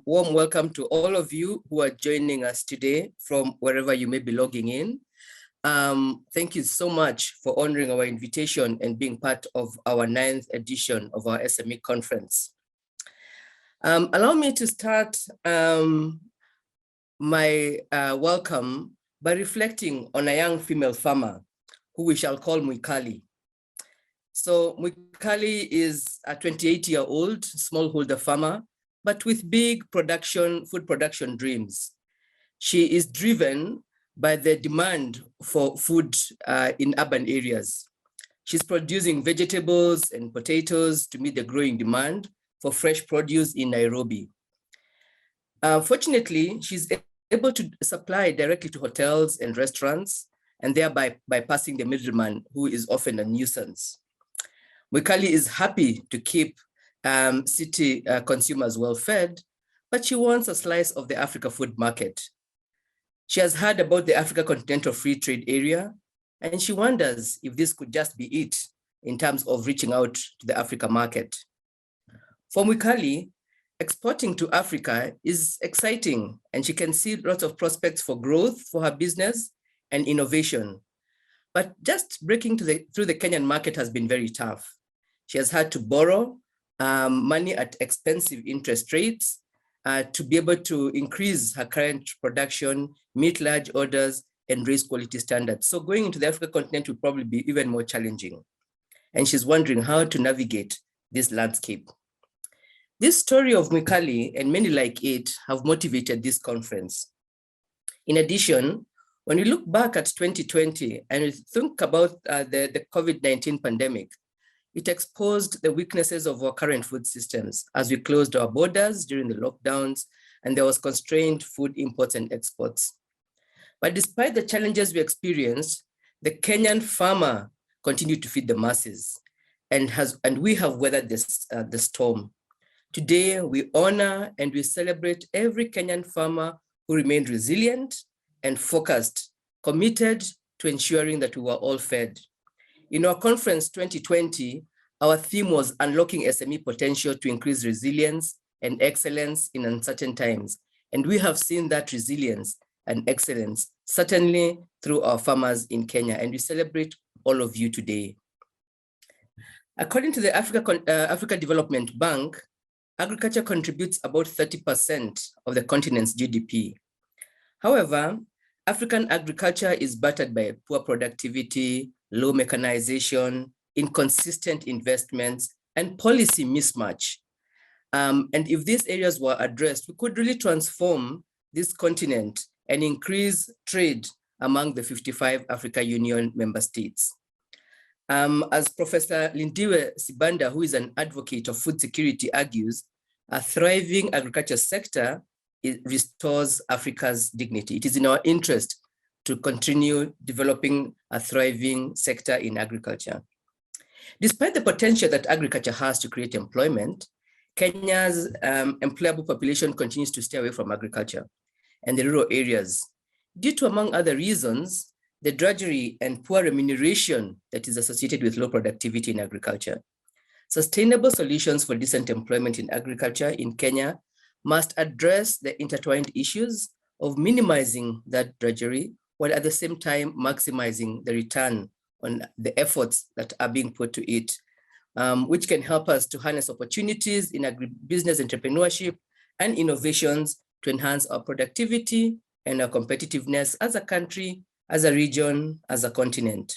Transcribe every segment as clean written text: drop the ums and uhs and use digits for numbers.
warm welcome to all of you who are joining us today from wherever you may be logging in. Thank you so much for honoring our invitation and being part of our 9th edition of our SME conference. Allow me to start my welcome by reflecting on a young female farmer who we shall call Mwikali. So Mwikali is a 28-year-old smallholder farmer, but with big food production dreams. She is driven by the demand for food in urban areas. She's producing vegetables and potatoes to meet the growing demand for fresh produce in Nairobi. Fortunately, she's able to supply directly to hotels and restaurants, and thereby bypassing the middleman, who is often a nuisance. Mwikali is happy to keep city consumers well fed, but she wants a slice of the Africa food market. She has heard about the Africa Continental Free Trade Area, and she wonders if this could just be it in terms of reaching out to the Africa market. For Mwikali, exporting to Africa is exciting, and she can see lots of prospects for growth for her business and innovation. But just breaking through the Kenyan market has been very tough. She has had to borrow money at expensive interest rates to be able to increase her current production, meet large orders, and raise quality standards. So going into the African continent will probably be even more challenging. And she's wondering how to navigate this landscape. This story of Mwikali and many like it have motivated this conference. In addition, when we look back at 2020 and we think about the COVID-19 pandemic, it exposed the weaknesses of our current food systems as we closed our borders during the lockdowns and there was constrained food imports and exports. But despite the challenges we experienced, the Kenyan farmer continued to feed the masses and we have weathered the storm. Today, we honor and we celebrate every Kenyan farmer who remained resilient and focused, committed to ensuring that we were all fed. In our conference 2020, our theme was unlocking SME potential to increase resilience and excellence in uncertain times. And we have seen that resilience and excellence certainly through our farmers in Kenya, and we celebrate all of you today. According to the Africa Development Bank, agriculture contributes about 30% of the continent's GDP. However, African agriculture is battered by poor productivity, low mechanization, inconsistent investments, and policy mismatch. And if these areas were addressed, we could really transform this continent and increase trade among the 55 Africa Union member states. As Professor Lindiwe Sibanda, who is an advocate of food security, argues, a thriving agriculture sector restores Africa's dignity. It is in our interest to continue developing a thriving sector in agriculture. Despite the potential that agriculture has to create employment, Kenya's employable population continues to stay away from agriculture and the rural areas due to, among other reasons, the drudgery and poor remuneration that is associated with low productivity in agriculture. Sustainable solutions for decent employment in agriculture in Kenya must address the intertwined issues of minimizing that drudgery, while at the same time maximizing the return on the efforts that are being put to it, which can help us to harness opportunities in agribusiness entrepreneurship and innovations to enhance our productivity and our competitiveness as a country, as a region, as a continent.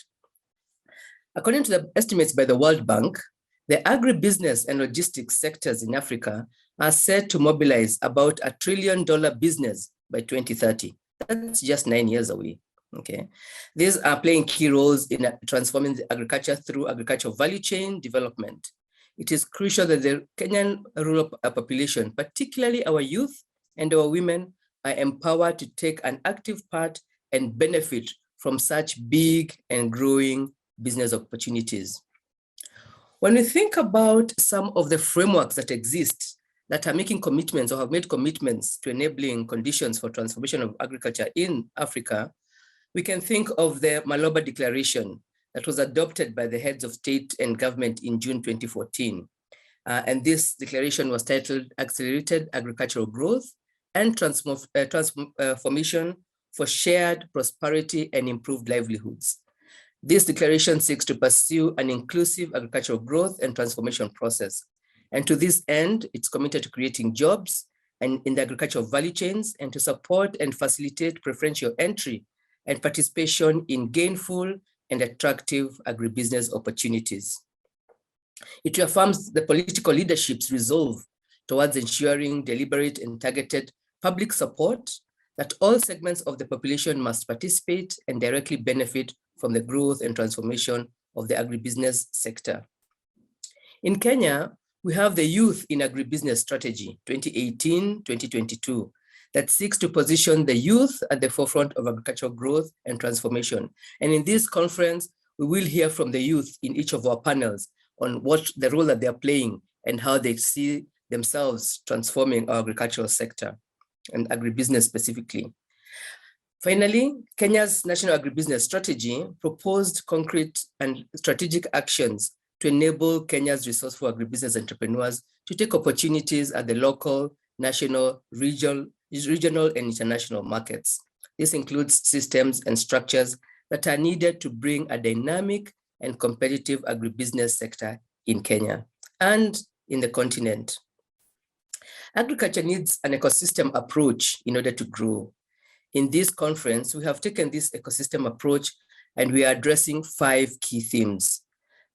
According to the estimates by the World Bank, the agribusiness and logistics sectors in Africa are set to mobilize about $1 trillion business by 2030. That's just 9 years away, okay? These are playing key roles in transforming the agriculture through agricultural value chain development. It is crucial that the Kenyan rural population, particularly our youth and our women, are empowered to take an active part and benefit from such big and growing business opportunities. When we think about some of the frameworks that exist that are making commitments or have made commitments to enabling conditions for transformation of agriculture in Africa, we can think of the Maloba Declaration that was adopted by the heads of state and government in June 2014. And this declaration was titled Accelerated Agricultural Growth and Transformation for Shared Prosperity and Improved Livelihoods. This declaration seeks to pursue an inclusive agricultural growth and transformation process. And to this end, it's committed to creating jobs and in the agricultural value chains and to support and facilitate preferential entry and participation in gainful and attractive agribusiness opportunities. It reaffirms the political leadership's resolve towards ensuring deliberate and targeted public support that all segments of the population must participate and directly benefit from the growth and transformation of the agribusiness sector. In Kenya, we have the Youth in Agribusiness Strategy 2018-2022 that seeks to position the youth at the forefront of agricultural growth and transformation. And in this conference, we will hear from the youth in each of our panels on what the role that they're playing and how they see themselves transforming our agricultural sector and agribusiness specifically. Finally, Kenya's National Agribusiness Strategy proposed concrete and strategic actions to enable Kenya's resourceful agribusiness entrepreneurs to take opportunities at the local, national, regional, and international markets. This includes systems and structures that are needed to bring a dynamic and competitive agribusiness sector in Kenya and in the continent. Agriculture needs an ecosystem approach in order to grow. In this conference, we have taken this ecosystem approach and we are addressing 5 key themes.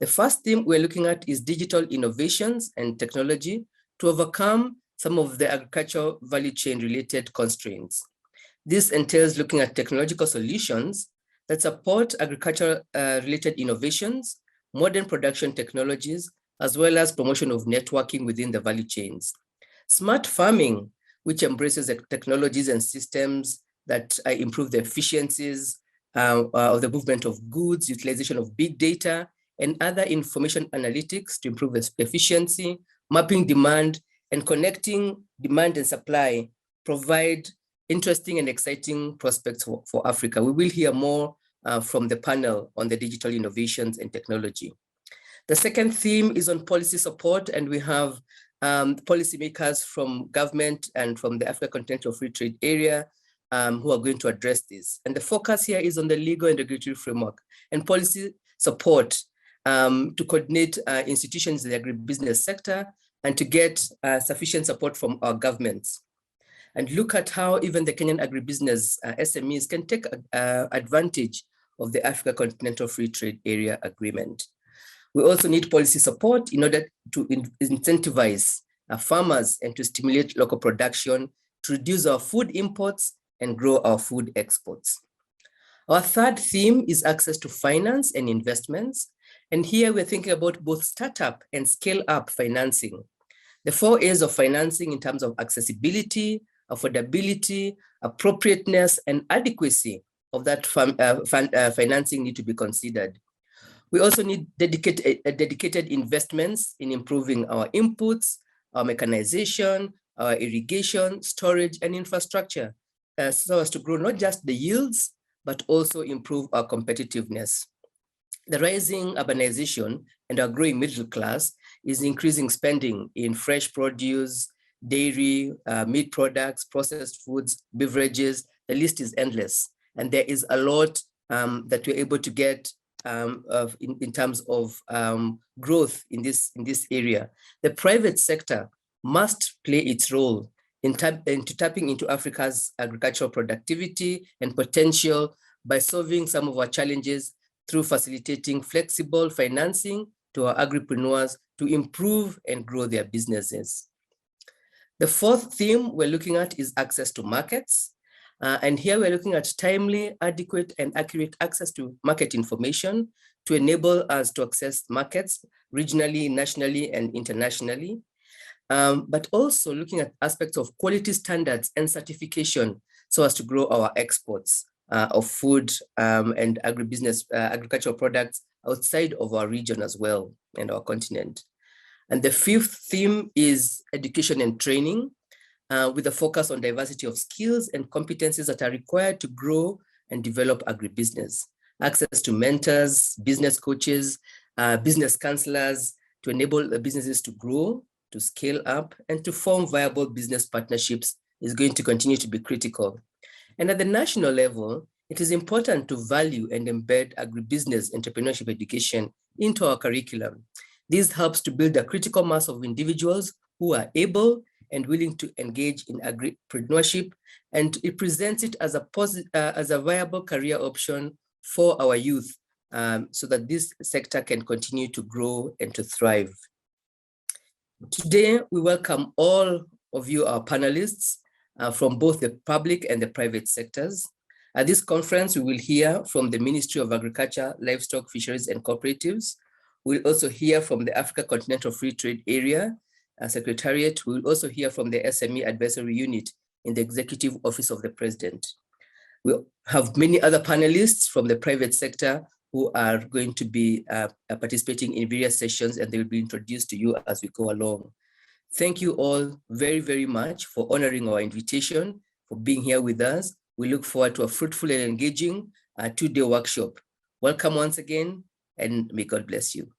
The first theme we're looking at is digital innovations and technology to overcome some of the agricultural value chain related constraints. This entails looking at technological solutions that support agriculture related innovations, modern production technologies, as well as promotion of networking within the value chains. Smart farming, which embraces the technologies and systems that improve the efficiencies of the movement of goods, utilization of big data, and other information analytics to improve efficiency, mapping demand, and connecting demand and supply provide interesting and exciting prospects for Africa. We will hear more from the panel on the digital innovations and technology. The second theme is on policy support, and we have policymakers from government and from the Africa Continental Free Trade Area who are going to address this. And the focus here is on the legal and regulatory framework and policy support to coordinate institutions in the agribusiness sector and to get sufficient support from our governments. And look at how even the Kenyan agribusiness SMEs can take advantage of the Africa Continental Free Trade Area Agreement. We also need policy support in order to incentivize farmers and to stimulate local production, to reduce our food imports and grow our food exports. Our third theme is access to finance and investments. And here we're thinking about both startup and scale up financing. The 4 A's of financing in terms of accessibility, affordability, appropriateness, and adequacy of that financing need to be considered. We also need dedicated investments in improving our inputs, our mechanization, our irrigation, storage, and infrastructure, so as to grow not just the yields, but also improve our competitiveness. The rising urbanization and our growing middle class is increasing spending in fresh produce, dairy, meat products, processed foods, beverages. The list is endless. And there is a lot that we're able to get in terms of growth in this area. The private sector must play its role in tapping into Africa's agricultural productivity and potential by solving some of our challenges through facilitating flexible financing to our agripreneurs to improve and grow their businesses. The fourth theme we're looking at is access to markets. And here we're looking at timely, adequate, and accurate access to market information to enable us to access markets regionally, nationally, and internationally. But also looking at aspects of quality standards and certification so as to grow our exports of food and agricultural products outside of our region as well and our continent. And the fifth theme is education and training with a focus on diversity of skills and competencies that are required to grow and develop agribusiness. Access to mentors, business coaches, business counselors to enable the businesses to grow, to scale up, and to form viable business partnerships is going to continue to be critical. And at the national level, it is important to value and embed agribusiness entrepreneurship education into our curriculum. This helps to build a critical mass of individuals who are able and willing to engage in agripreneurship, and it presents it as a viable career option for our youth, so that this sector can continue to grow and to thrive. Today, we welcome all of you, our panelists, from both the public and the private sectors. At this conference, we will hear from the Ministry of Agriculture, Livestock, Fisheries, and Cooperatives. We'll also hear from the Africa Continental Free Trade Area Secretariat. We'll also hear from the SME Advisory Unit in the Executive Office of the President. We'll have many other panelists from the private sector who are going to be participating in various sessions, and they will be introduced to you as we go along. Thank you all very, very much for honoring our invitation, for being here with us. We look forward to a fruitful and engaging two-day workshop. Welcome once again, and may God bless you.